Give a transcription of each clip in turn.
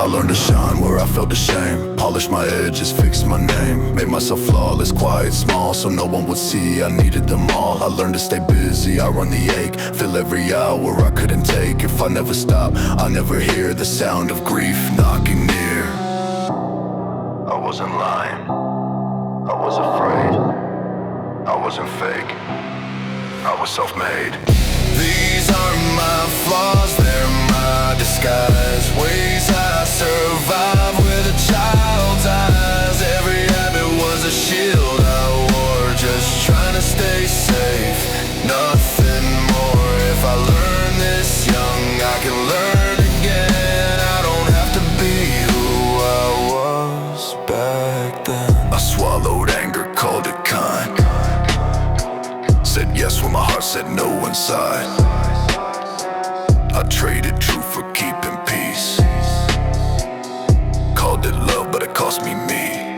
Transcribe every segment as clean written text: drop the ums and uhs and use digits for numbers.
learned to shine where I felt ashamed. Polished my edges, fixed my name. Made myself flawless, quiet, small, so no one would see I needed them all. I learned to stay busy, I run the ache. Fill every hour I couldn't take. If I never stop, I never hear the sound of grief knocking near. I wasn't lying, I was afraid. I wasn't fake, I was self-made. These are my flaws, they're my disguise. Ways I survive with a child's eyes. Every habit was a shield I wore, just trying to stay safe, nothing more. If I learn this young, I can learn again. I don't have to be who I was back then. I swallowed anger, called it kind. Said yes when my heart said no inside. I traded truth for keeping peace. Called it love, but it cost me me.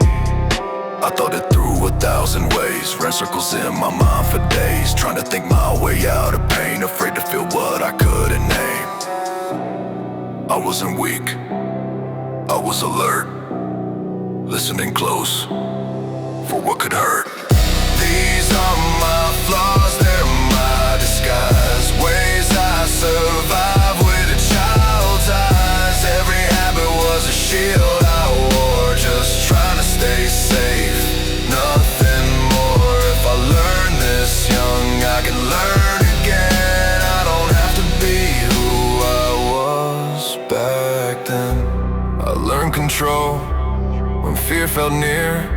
I thought it through 1,000 ways. Ran circles in my mind for days, trying to think my way out of pain. Afraid to feel what I couldn't name. I wasn't weak, I was alert, listening close for what could hurt. These are my flaws, they're my disguise. Ways I survive with a child's eyes. Every habit was a shield I wore, just trying to stay safe, nothing more. If I learn this young, I can learn again. I don't have to be who I was back then. I learned control when fear felt near.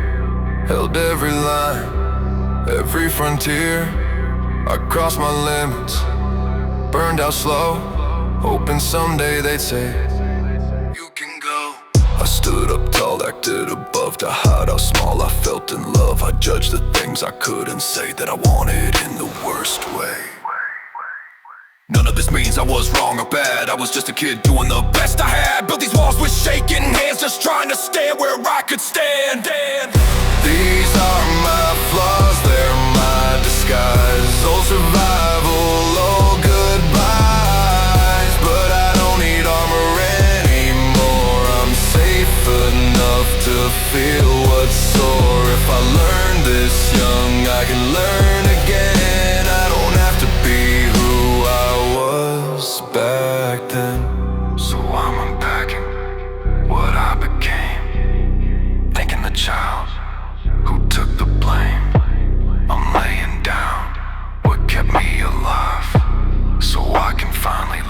Held every line, every frontier. I crossed my limits, burned out slow, hoping someday they'd say, you can go. I stood up tall, acted above, to hide how small I felt in love. I judged the things I couldn't say that I wanted in the worst way. None of this means I was wrong or bad. I was just a kid doing the best I had. Built these walls with shaking hands, just trying to stand where I could stand. These are my flaws, they're my disguise. Old survival, old goodbyes. But I don't need armor anymore. I'm safe enough to feel what's sore. If I learn this young, I can learn again. I don't have to be who I was back then. So I'm unpacking what I became, thinking the child who took the blame. I'm laying down what kept me alive, so I can finally